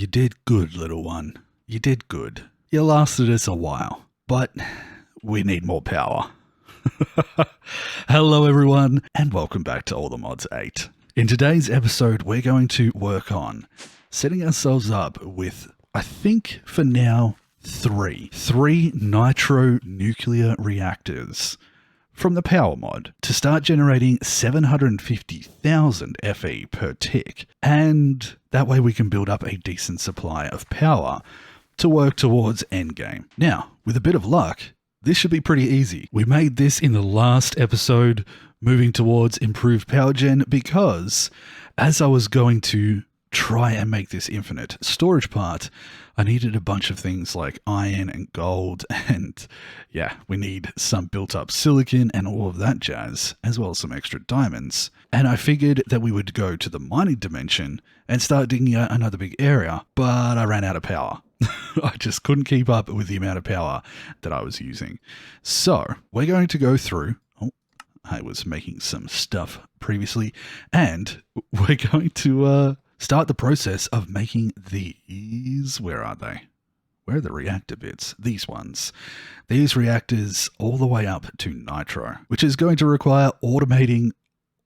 you did good, little one. You did good. You lasted us a while, but we need more power. Hello everyone, and welcome back to All the Mods 8. In today's episode, we're going to work on setting ourselves up with, I think for now, three nitro nuclear reactors from the Powah mod to start generating 750,000 FE per tick, and that way we can build up a decent supply of power to work towards endgame. Now, with a bit of luck, this should be pretty easy. We made this in the last episode, moving towards improved power gen, because as I was going to try and make this infinite storage part, I needed a bunch of things like iron and gold, and yeah, we need some built up silicon and all of that jazz, as well as some extra diamonds. And I figured that we would go to the mining dimension and start digging out another big area, but I ran out of power. I just couldn't keep up with the amount of power that I was using. So we're going to go through, I was making some stuff previously, and we're going to start the process of making these. Where are they? Where are the reactor bits? These ones. These reactors all the way up to nitro, which is going to require automating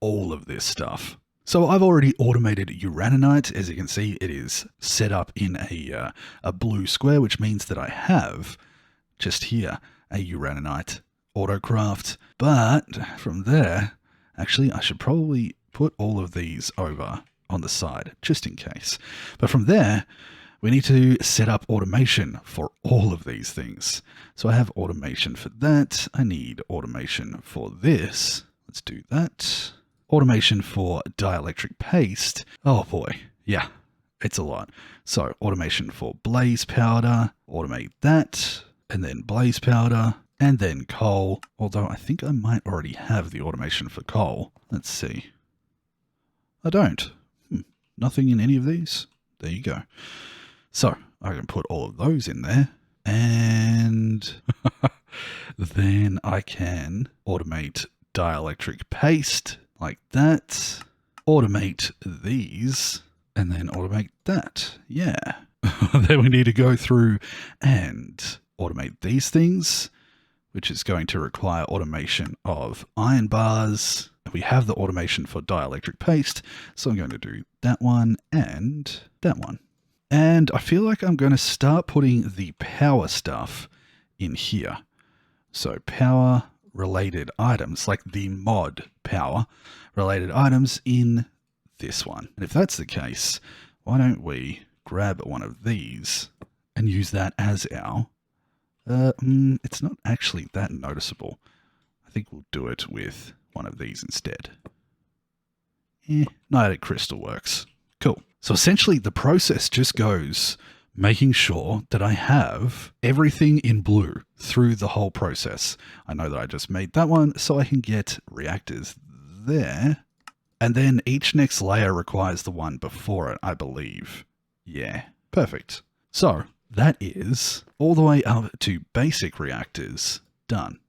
all of this stuff. So I've already automated uraninite. As you can see, it is set up in a blue square, which means that I have just here a uraninite autocraft. But from there, actually, I should probably put all of these over on the side, just in case. But from there, we need to set up automation for all of these things. So I have automation for that. I need automation for this. Let's do that. Automation for dielectric paste. Oh boy. Yeah, it's a lot. So automation for blaze powder. Automate that. And then blaze powder. And then coal. Although I think I might already have the automation for coal. Let's see. I don't. Nothing in any of these. There you go. So I can put all of those in there, and then I can automate dielectric paste like that, automate these, and then automate that. Yeah. Then we need to go through and automate these things, which is going to require automation of iron bars. We have the automation for dielectric paste, so I'm going to do that one and that one. And I feel like I'm going to start putting the power stuff in here. So power related items, like the mod power related items in this one. And if that's the case, why don't we grab one of these and use that as our... it's not actually that noticeable. I think we'll do it with one of these instead. Nitric crystal works. Cool. So essentially the process just goes making sure that I have everything in blue through the whole process. I know that I just made that one, so I can get reactors there. And then each next layer requires the one before it, I believe. Yeah, perfect. So that is all the way up to basic reactors done.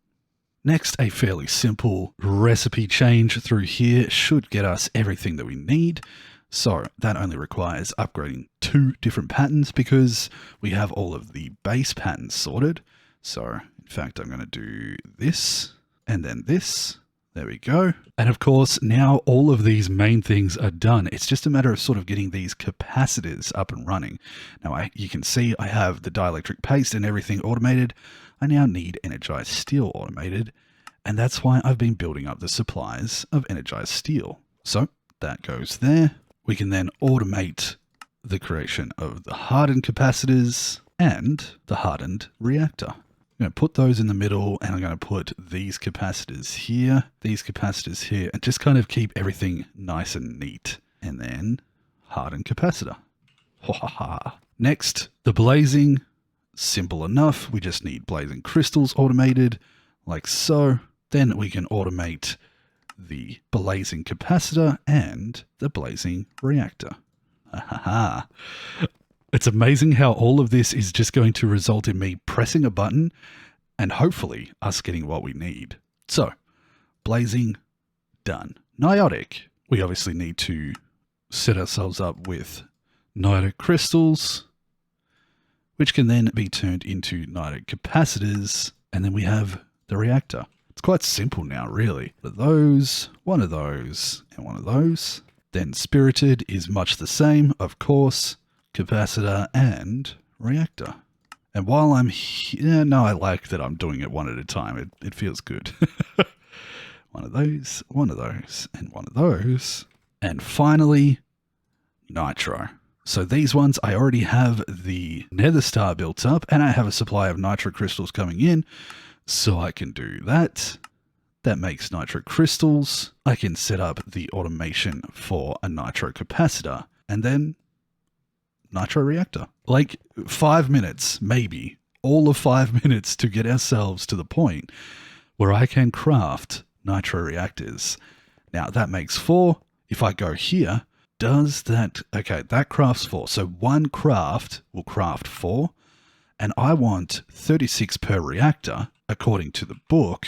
Next, a fairly simple recipe change through here should get us everything that we need. So that only requires upgrading 2 different patterns because we have all of the base patterns sorted. So in fact, I'm going to do this and then this. There we go. And of course, now all of these main things are done. It's just a matter of sort of getting these capacitors up and running. Now you can see I have the dielectric paste and everything automated. I now need energized steel automated, and that's why I've been building up the supplies of energized steel. So that goes there. We can then automate the creation of the hardened capacitors and the hardened reactor. I'm going to put those in the middle, and I'm going to put these capacitors here, and just kind of keep everything nice and neat. And then hardened capacitor. Ha ha ha. Next, the blazing. Simple enough. We just need blazing crystals automated like so. Then we can automate the blazing capacitor and the blazing reactor. It's amazing how all of this is just going to result in me pressing a button and hopefully us getting what we need. So, blazing, done. Niotic, we obviously need to set ourselves up with nitro crystals, which can then be turned into nitro capacitors, and then we have the reactor. It's quite simple now, really. One of those, and one of those. Then spirited is much the same, of course, capacitor and reactor. And while I'm here, no, I like that I'm doing it one at a time. It feels good. One of those, and one of those. And finally, nitro. So these ones, I already have the nether star built up, and I have a supply of nitro crystals coming in, so I can do that. That makes nitro crystals. I can set up the automation for a nitro capacitor, and then nitro reactor. Like 5 minutes, maybe, all of 5 minutes to get ourselves to the point where I can craft nitro reactors. Now that makes 4. If I go here, does that, okay, that crafts 4. So one craft will craft 4, and I want 36 per reactor, according to the book.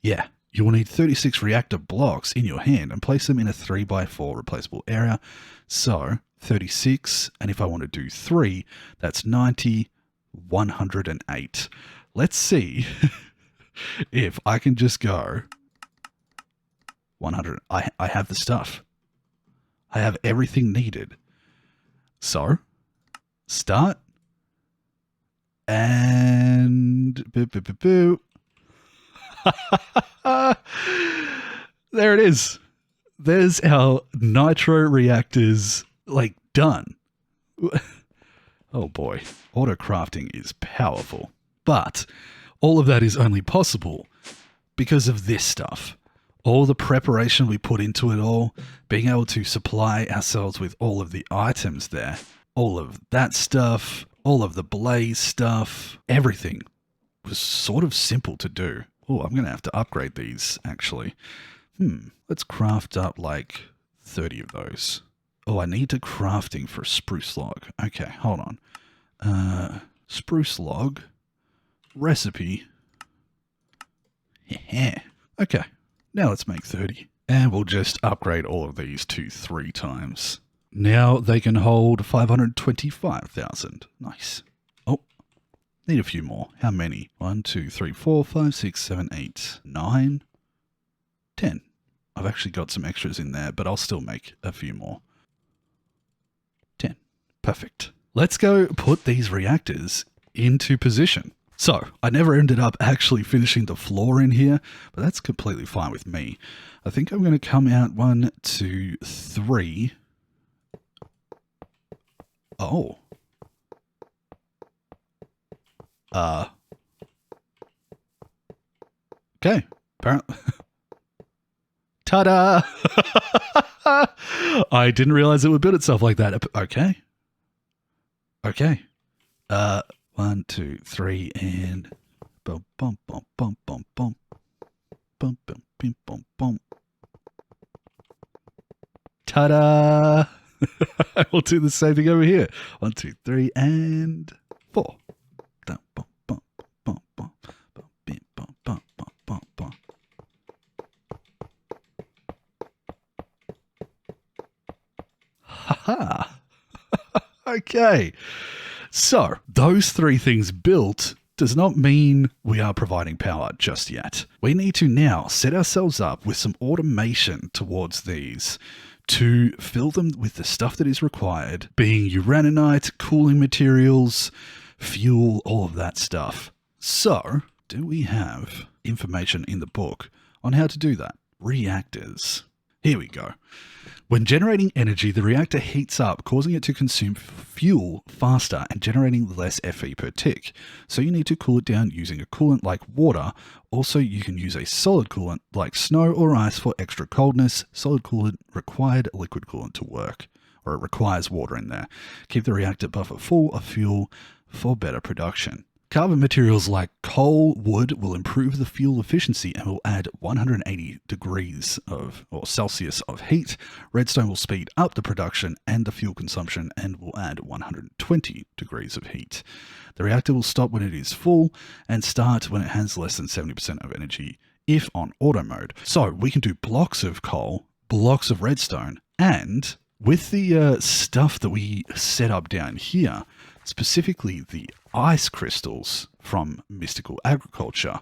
Yeah, you will need 36 reactor blocks in your hand and place them in a 3x4 replaceable area. So 36, and if I want to do 3, that's 90, 108. Let's see if I can just go 100. I have the stuff. I have everything needed. So, start. And boo, boo, boo, boo. There it is. There's our nitro reactors, like, done. Oh boy, auto crafting is powerful. But all of that is only possible because of this stuff. All the preparation we put into it all, being able to supply ourselves with all of the items there, all of that stuff, all of the blaze stuff, everything was sort of simple to do. Oh, I'm going to have to upgrade these, actually. Let's craft up like 30 of those. Oh, I need to crafting for a spruce log. Okay, hold on. Spruce log, recipe. Yeah. Okay. Now let's make 30. And we'll just upgrade all of these to 3 times. Now they can hold 525,000. Nice. Oh, need a few more. How many? 1, 2, 3, 4, 5, 6, 7, 8, 9, 10. I've actually got some extras in there, but I'll still make a few more. 10. Perfect. Let's go put these reactors into position. So, I never ended up actually finishing the floor in here, but that's completely fine with me. I think I'm going to come out 1, 2, 3. Oh. Okay. Apparently. Ta-da! I didn't realize it would build itself like that. Okay. Okay. 1, 2, 3, and bum bum bum bum bum bum bum bum bum bum bum. Ta-da! We'll do the same thing over here. 1, 2, 3, and 4. Bum bum bum bum bum bum bum bum bum bum. Ha-ha! Okay. So, those 3 things built does not mean we are providing power just yet. We need to now set ourselves up with some automation towards these to fill them with the stuff that is required, being uraninite, cooling materials, fuel, all of that stuff. So, do we have information in the book on how to do that? Reactors. Here we go. When generating energy, the reactor heats up, causing it to consume fuel faster and generating less Fe per tick. So you need to cool it down using a coolant like water. Also, you can use a solid coolant like snow or ice for extra coldness. Solid coolant required liquid coolant to work, or it requires water in there. Keep the reactor buffer full of fuel for better production. Carbon materials like coal, wood will improve the fuel efficiency and will add 180 degrees Celsius of heat. Redstone will speed up the production and the fuel consumption and will add 120 degrees of heat. The reactor will stop when it is full and start when it has less than 70% of energy if on auto mode. So we can do blocks of coal, blocks of redstone, and with the stuff that we set up down here, specifically the ice crystals from Mystical Agriculture,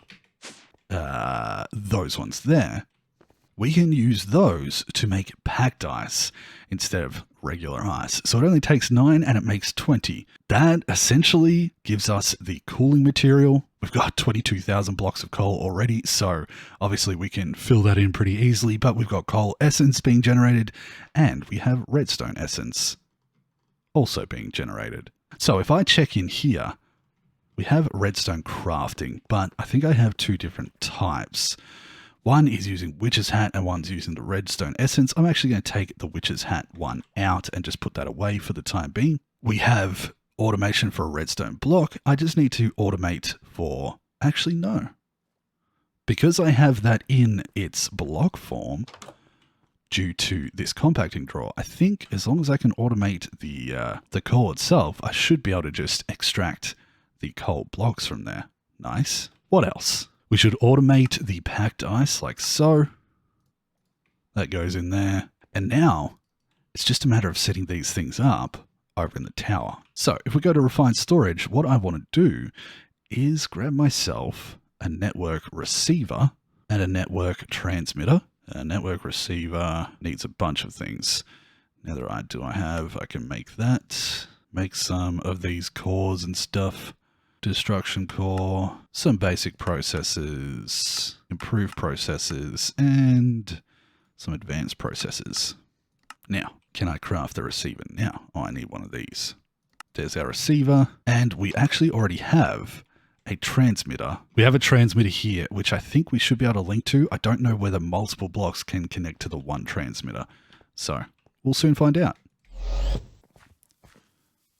those ones there, we can use those to make packed ice instead of regular ice. So it only takes 9 and it makes 20. That essentially gives us the cooling material. We've got 22,000 blocks of coal already, so obviously we can fill that in pretty easily, but we've got coal essence being generated and we have redstone essence also being generated. So if I check in here, we have redstone crafting, but I think I have 2 different types. One is using Witch's Hat and one's using the redstone essence. I'm actually going to take the Witch's Hat one out and just put that away for the time being. We have automation for a redstone block. I just need to automate for, actually no. Because I have that in its block form due to this compacting drawer, I think as long as I can automate the coal itself, I should be able to just extract the coal blocks from there. Nice. What else? We should automate the packed ice like so. That goes in there. And now it's just a matter of setting these things up over in the tower. So if we go to refined storage, what I want to do is grab myself a network receiver and a network transmitter. A network receiver needs a bunch of things. Netherite do I have? I can make that. Make some of these cores and stuff. Destruction core, some basic processes, improved processes, and some advanced processes. Now, can I craft the receiver now? Oh, I need one of these. There's our receiver, and we actually already have a transmitter. We have a transmitter here, which I think we should be able to link to. I don't know whether multiple blocks can connect to the one transmitter, so we'll soon find out.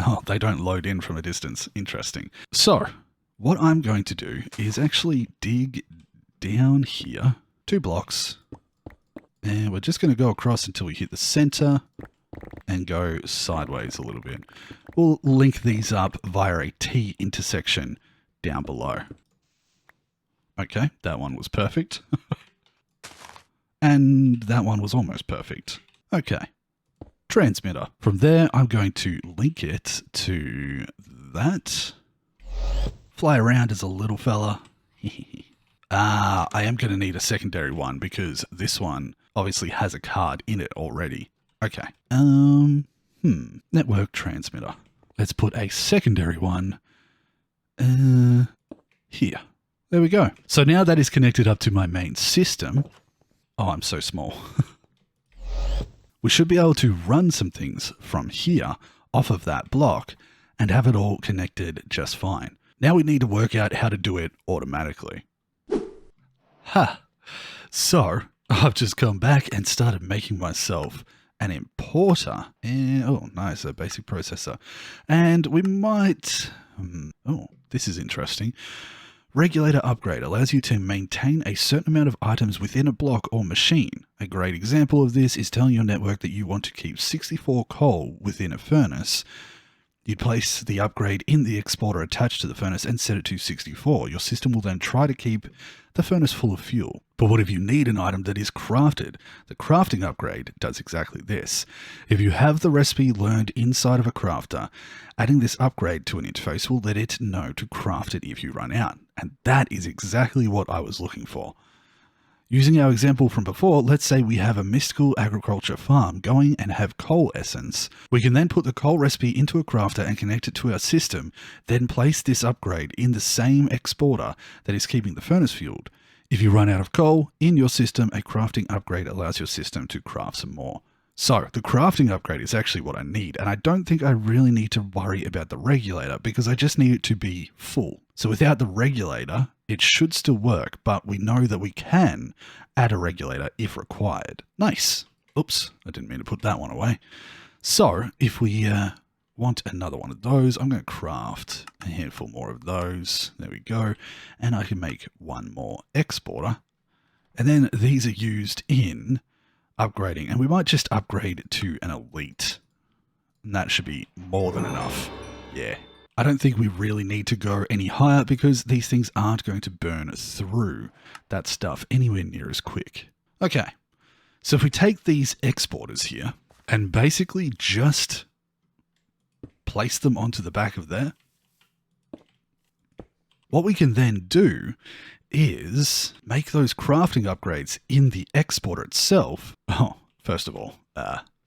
Oh, they don't load in from a distance. Interesting. So, what I'm going to do is actually dig down here 2 blocks. And we're just going to go across until we hit the center and go sideways a little bit. We'll link these up via a T intersection down below. Okay, that one was perfect. And that one was almost perfect. Okay. Transmitter. From there, I'm going to link it to that. Fly around as a little fella. I am going to need a secondary one because this one obviously has a card in it already. Okay. Network transmitter. Let's put a secondary one here. There we go. So now that is connected up to my main system. Oh, I'm so small. We should be able to run some things from here off of that block and have it all connected just fine. Now we need to work out how to do it automatically. So I've just come back and started making myself an importer. And, oh, nice, a basic processor. And we might, oh, this is interesting. Regulator upgrade allows you to maintain a certain amount of items within a block or machine. A great example of this is telling your network that you want to keep 64 coal within a furnace. You'd place the upgrade in the exporter attached to the furnace and set it to 64. Your system will then try to keep the furnace full of fuel. But what if you need an item that is crafted? The crafting upgrade does exactly this. If you have the recipe learned inside of a crafter, adding this upgrade to an interface will let it know to craft it if you run out. And that is exactly what I was looking for. Using our example from before, let's say we have a mystical agriculture farm going and have coal essence. We can then put the coal recipe into a crafter and connect it to our system, then place this upgrade in the same exporter that is keeping the furnace fueled. If you run out of coal in your system, a crafting upgrade allows your system to craft some more. So the crafting upgrade is actually what I need, and I don't think I really need to worry about the regulator because I just need it to be full. So without the regulator, it should still work, but we know that we can add a regulator if required. Nice. Oops, I didn't mean to put that one away. So if we want another one of those, I'm going to craft a handful more of those. There we go. And I can make one more exporter. And then these are used in upgrading, and we might just upgrade to an elite. And that should be more than enough. Yeah. I don't think we really need to go any higher because these things aren't going to burn through that stuff anywhere near as quick. Okay, so if we take these exporters here and basically just place them onto the back of there. What we can then do is make those crafting upgrades in the exporter itself. Oh, first of all,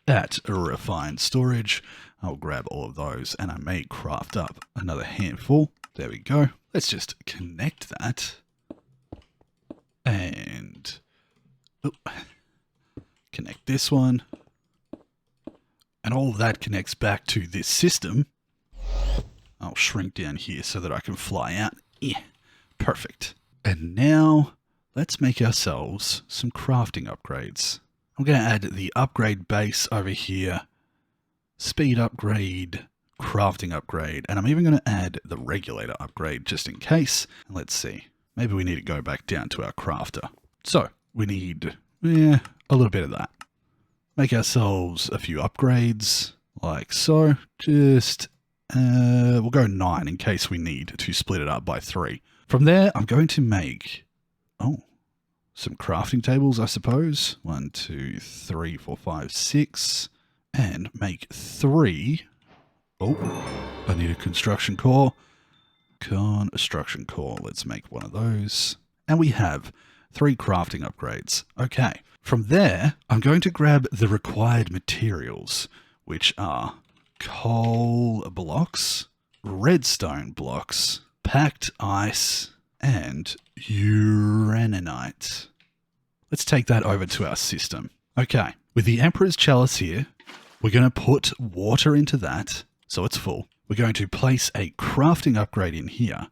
at refined storage, I'll grab all of those and I may craft up another handful. There we go. Let's just connect that. And connect this one. And all of that connects back to this system. I'll shrink down here so that I can fly out. Yeah, perfect. And now let's make ourselves some crafting upgrades. I'm going to add the upgrade base over here. Speed upgrade, crafting upgrade, and I'm even going to add the regulator upgrade just in case. Let's see. Maybe we need to go back down to our crafter. So we need a little bit of that. Make ourselves a few upgrades like so. Just we'll go 9 in case we need to split it up by 3. From there, I'm going to make some crafting tables, I suppose. 1, 2, 3, 4, 5, 6, and make 3. Oh, I need a construction core. Construction core. Let's make one of those. And we have 3 crafting upgrades. Okay. From there, I'm going to grab the required materials, which are coal blocks, redstone blocks, packed ice, and uraninite. Let's take that over to our system. Okay. With the Emperor's Chalice here, we're going to put water into that so it's full. We're going to place a crafting upgrade in here.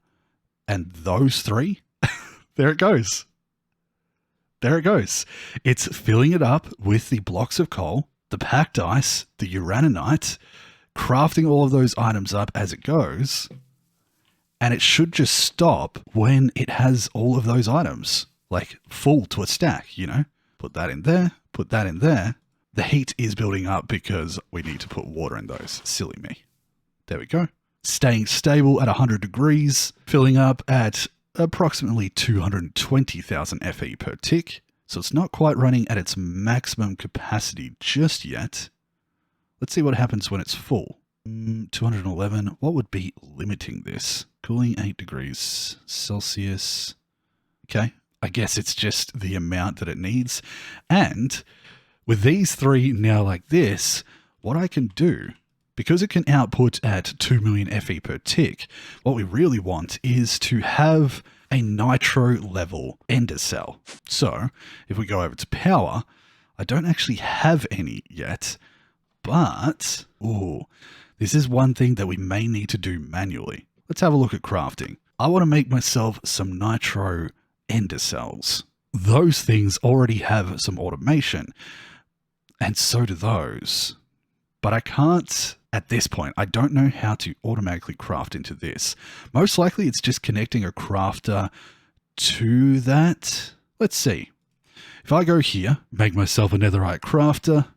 And those 3, there it goes. There it goes. It's filling it up with the blocks of coal, the packed ice, the uraninite, crafting all of those items up as it goes. And it should just stop when it has all of those items, like full to a stack, you know? Put that in there, put that in there. The heat is building up because we need to put water in those. Silly me. There we go. Staying stable at 100 degrees, filling up at approximately 220,000 FE per tick. So it's not quite running at its maximum capacity just yet. Let's see what happens when it's full. 211. What would be limiting this? Cooling 8 degrees Celsius. Okay. I guess it's just the amount that it needs. And with these 3 now like this, what I can do, because it can output at 2 million FE per tick, what we really want is to have a nitro level ender cell. So if we go over to power, I don't actually have any yet, but this is one thing that we may need to do manually. Let's have a look at crafting. I want to make myself some nitro ender cells. Those things already have some automation, and so do those. But I can't, at this point, I don't know how to automatically craft into this. Most likely it's just connecting a crafter to that. Let's see. If I go here, make myself a netherite crafter,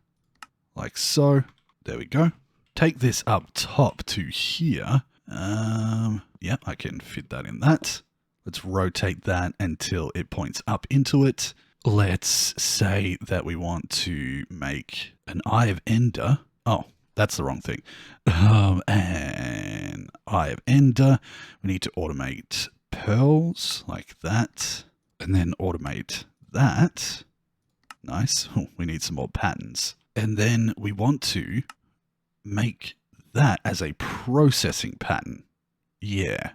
like so. There we go. Take this up top to here. Yeah, I can fit that in that. Let's rotate that until it points up into it. Let's say that we want to make an Eye of Ender. Oh, that's the wrong thing. And Eye of Ender. We need to automate pearls like that. And then automate that. Nice. Oh, we need some more patterns. And then we want to make that as a processing pattern. Yeah.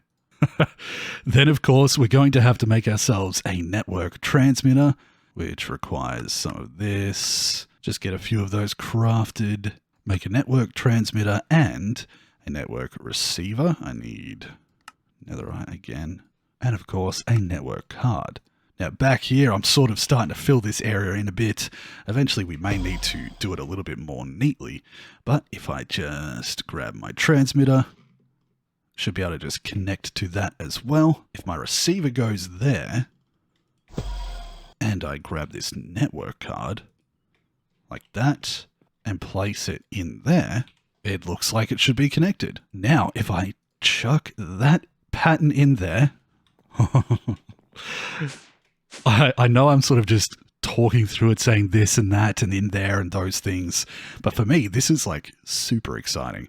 Then, of course, we're going to have to make ourselves a network transmitter, which requires some of this. Just get a few of those crafted. Make a network transmitter and a network receiver. I need netherite again. And, of course, a network card. Now, back here, I'm sort of starting to fill this area in a bit. Eventually, we may need to do it a little bit more neatly. But if I just grab my transmitter, should be able to just connect to that as well. If my receiver goes there, and I grab this network card, like that, and place it in there, it looks like it should be connected. Now, if I chuck that pattern in there, I know I'm sort of just talking through it, saying this and that and in there and those things. But for me, this is like super exciting.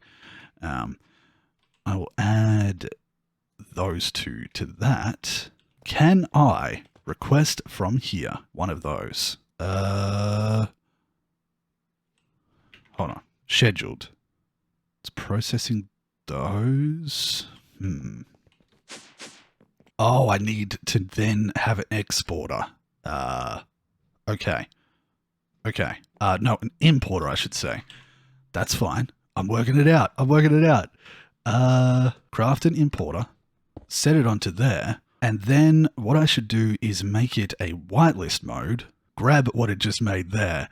I will add those two to that. Can I request from here one of those? Hold on. Scheduled. It's processing those. Oh, I need to then have an exporter. Okay. No, an importer, I should say. That's fine. I'm working it out. Craft an importer. Set it onto there. And then what I should do is make it a whitelist mode. Grab what it just made there.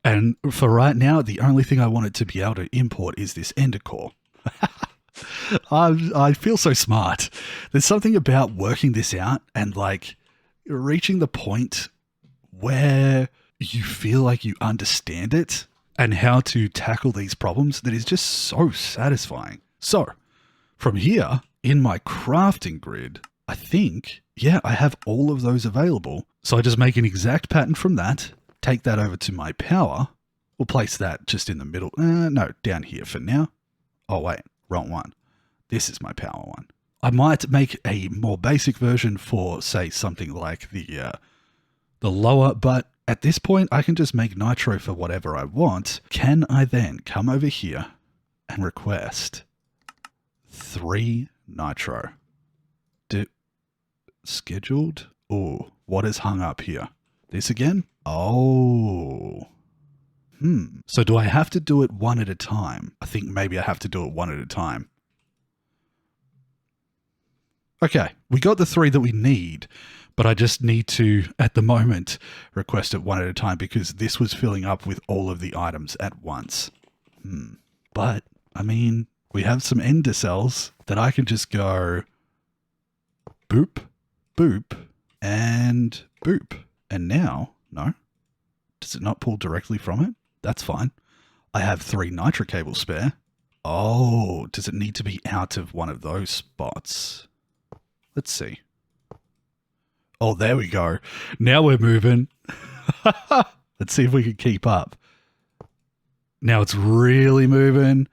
And for right now, the only thing I want it to be able to import is this ender core. I feel so smart. There's something about working this out and like reaching the point where you feel like you understand it and how to tackle these problems that is just so satisfying. So from here in my crafting grid, I think, yeah, I have all of those available. So I just make an exact pattern from that, take that over to my power. We'll place that just in the middle. No, down here for now. Oh, wait, wrong one. This is my power one. I might make a more basic version for, say, something like the lower, but at this point, I can just make nitro for whatever I want. Can I then come over here and request 3 nitro? Scheduled? Oh, what is hung up here? This again? Oh. So do I have to do it one at a time? I think maybe I have to do it one at a time. Okay, we got the 3 that we need, but I just need to, at the moment, request it one at a time because this was filling up with all of the items at once. But, I mean, we have some ender cells that I can just go boop, boop, and boop. And now, no, does it not pull directly from it? That's fine. I have 3 nitro cables spare. Oh, does it need to be out of one of those spots? Let's see. Oh, there we go. Now we're moving. Let's see if we can keep up. Now it's really moving.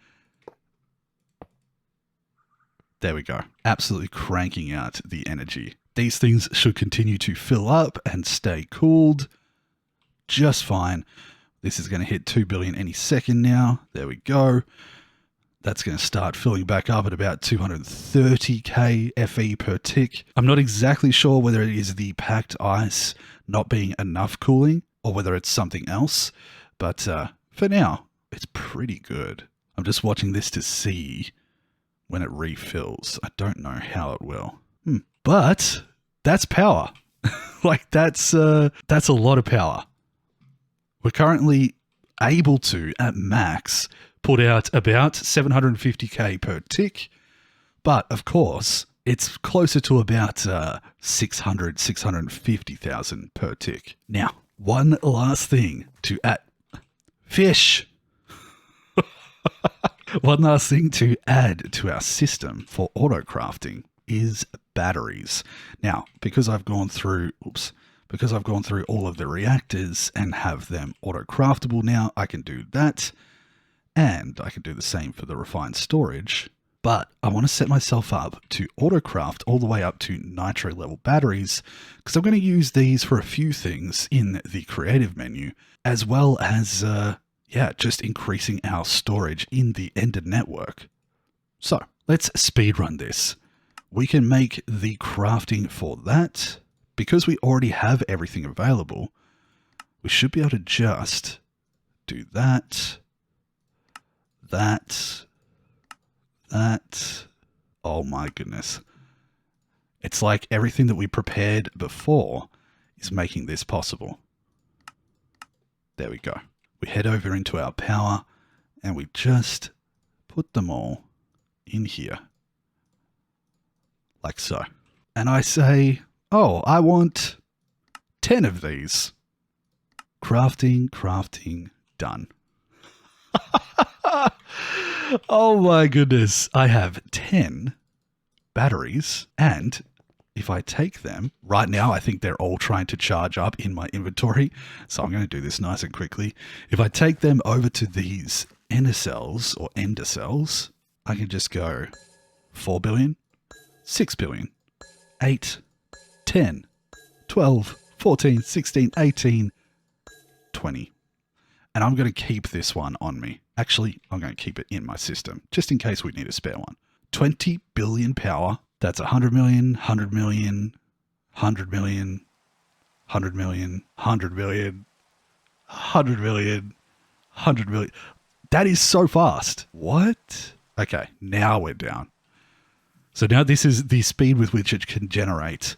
There we go. Absolutely cranking out the energy. These things should continue to fill up and stay cooled just fine. This is going to hit 2 billion any second now. There we go. That's going to start filling back up at about 230k FE per tick. I'm not exactly sure whether it is the packed ice not being enough cooling or whether it's something else. But for now, it's pretty good. I'm just watching this to see when it refills. I don't know how it will. But that's power. Like that's a lot of power. We're currently able to, at max, put out about 750k per tick. But of course, it's closer to about 650,000 per tick. Now, one last thing to add. Fish! One last thing to add to our system for auto crafting is batteries. Now, because I've gone through all of the reactors and have them auto craftable now, I can do that. And I can do the same for the refined storage. But I want to set myself up to auto craft all the way up to nitro level batteries because I'm going to use these for a few things in the creative menu, as well as just increasing our storage in the Ender network. So let's speedrun this. We can make the crafting for that. Because we already have everything available, we should be able to just do that, that. Oh my goodness. It's like everything that we prepared before is making this possible. There we go. We head over into our power and we just put them all in here. Like so. And I say, oh, I want 10 of these. Crafting, done. Oh my goodness. I have 10 batteries and if I take them, right now I think they're all trying to charge up in my inventory, so I'm going to do this nice and quickly. If I take them over to these ender cells, I can just go 4 billion, 6 billion, 8, 10, 12, 14, 16, 18, 20. And I'm going to keep this one on me. Actually, I'm going to keep it in my system, just in case we need a spare one. 20 billion power. That's 100 million, 100 million, 100 million, 100 million, 100 million, 100 million, 100 million. That is so fast. What? Okay, now we're down. So now this is the speed with which it can generate.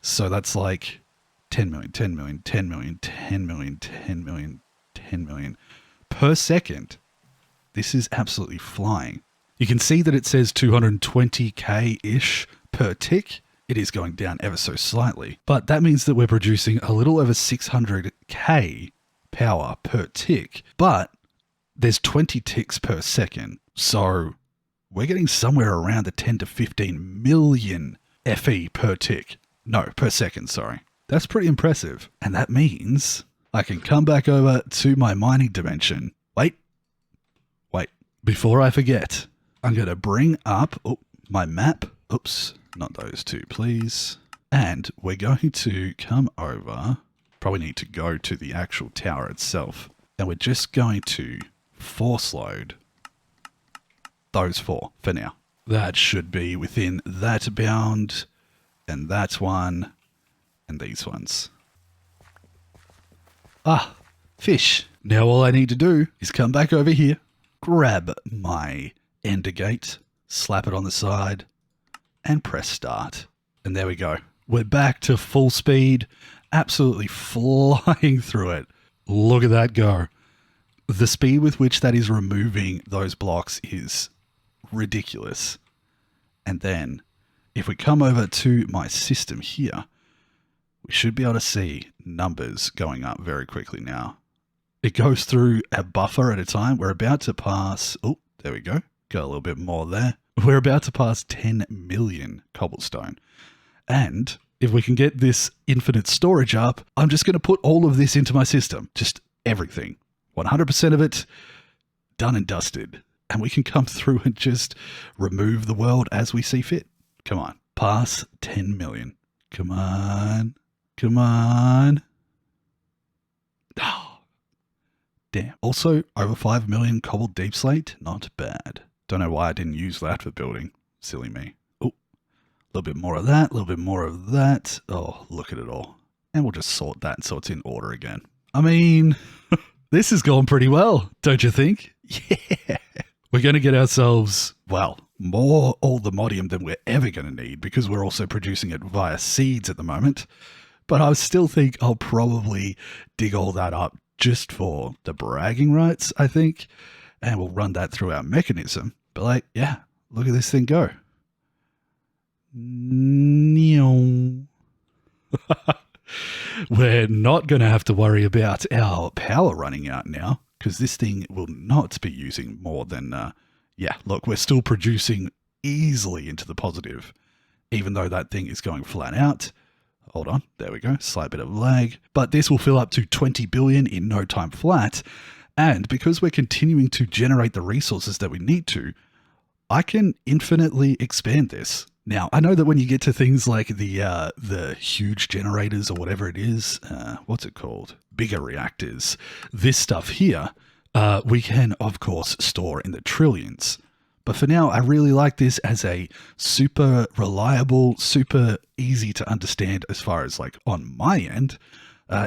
So that's like 10 million, 10 million, 10 million, 10 million, 10 million, 10 million per second. This is absolutely flying. You can see that it says 220k-ish per tick. It is going down ever so slightly, but that means that we're producing a little over 600k power per tick, but there's 20 ticks per second. So we're getting somewhere around the 10 to 15 million FE per tick. No, per second, sorry. That's pretty impressive. And that means I can come back over to my mining dimension. Wait. Before I forget, I'm going to bring up my map. Oops, not those two, please. And we're going to come over. Probably need to go to the actual tower itself. And we're just going to force load those 4 for now. That should be within that bound and that one and these ones. Ah, fish. Now all I need to do is come back over here, grab my ender gate, slap it on the side, and press start. And there we go. We're back to full speed, absolutely flying through it. Look at that go. The speed with which that is removing those blocks is ridiculous. And then if we come over to my system here, we should be able to see numbers going up very quickly now. It goes through a buffer at a time. We're about to pass, oh, there we go. Got a little bit more there. We're about to pass 10 million cobblestone. And if we can get this infinite storage up, I'm just going to put all of this into my system. Just everything. 100% of it done and dusted. And we can come through and just remove the world as we see fit. Come on. Pass 10 million. Come on. Come on. Oh. Damn. Also, over 5 million cobbled deep slate. Not bad. Don't know why I didn't use that for building. Silly me. Oh, a little bit more of that. A little bit more of that. Oh, look at it all. And we'll just sort that so it's in order again. I mean, this has gone pretty well, don't you think? Yeah. We're going to get ourselves, well, more all-the-modium than we're ever going to need because we're also producing it via seeds at the moment. But I still think I'll probably dig all that up just for the bragging rights, I think. And we'll run that through our mechanism. But like, yeah, look at this thing go. We're not going to have to worry about our power running out now because this thing will not be using more than, yeah, look, we're still producing easily into the positive, even though that thing is going flat out. Hold on, there we go, slight bit of lag. But this will fill up to 20 billion in no time flat. And because we're continuing to generate the resources that we need to, I can infinitely expand this. Now, I know that when you get to things like the huge generators or whatever it is, what's it called? Bigger reactors. This stuff here, we can, of course, store in the trillions. But for now, I really like this as a super reliable, super easy to understand as far as like on my end,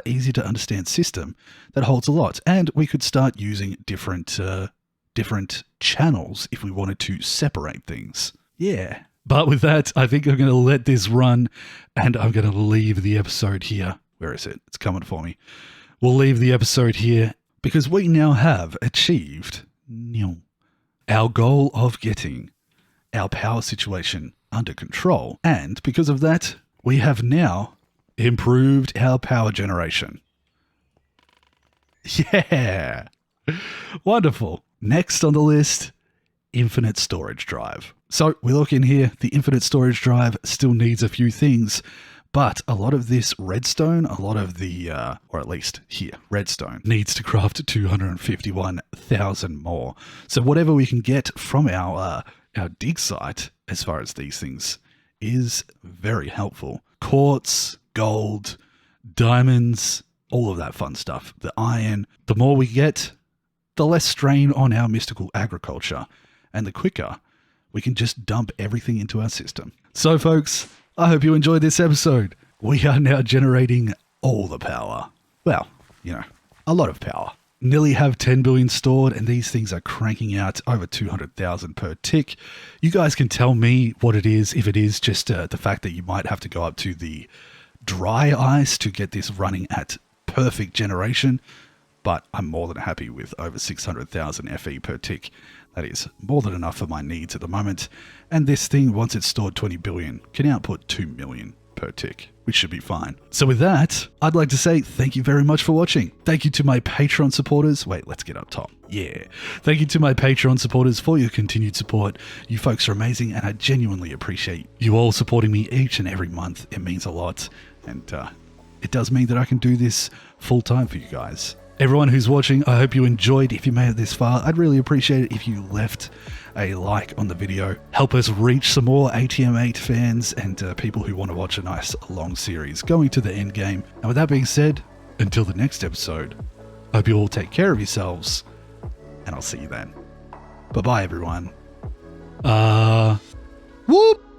easy to understand system that holds a lot. And we could start using different channels if we wanted to separate things. Yeah. But with that, I think I'm going to let this run and I'm going to leave the episode here. Where is it? It's coming for me. We'll leave the episode here because we now have achieved our goal of getting our power situation under control. And because of that, we have now improved our power generation. Yeah. Wonderful. Next on the list, infinite storage drive. So we look in here, the infinite storage drive still needs a few things, but a lot of this redstone, a lot of the, or at least here, redstone, needs to craft 251,000 more. So whatever we can get from our dig site, as far as these things, is very helpful. Quartz, gold, diamonds, all of that fun stuff. The iron, the more we get, the less strain on our mystical agriculture, and the quicker we can just dump everything into our system. So folks, I hope you enjoyed this episode. We are now generating all the power. Well, you know, a lot of power. Nearly have 10 billion stored, and these things are cranking out over 200,000 per tick. You guys can tell me what it is, if it is just the fact that you might have to go up to the dry ice to get this running at perfect generation, but I'm more than happy with over 600,000 FE per tick. That is more than enough for my needs at the moment, and this thing, once it's stored 20 billion, can output 2 million per tick, which should be fine. So with that, I'd like to say thank you very much for watching. Thank you to my Patreon supporters. Wait, let's get up top. Yeah. Thank you to my Patreon supporters for your continued support. You folks are amazing, and I genuinely appreciate you all supporting me each and every month. It means a lot, and it does mean that I can do this full time for you guys. Everyone who's watching, I hope you enjoyed. If you made it this far, I'd really appreciate it if you left a like on the video. Help us reach some more ATM 8 fans and people who want to watch a nice long series going to the end game. And with that being said, until the next episode, I hope you all take care of yourselves, and I'll see you then. Bye-bye, everyone. Whoop!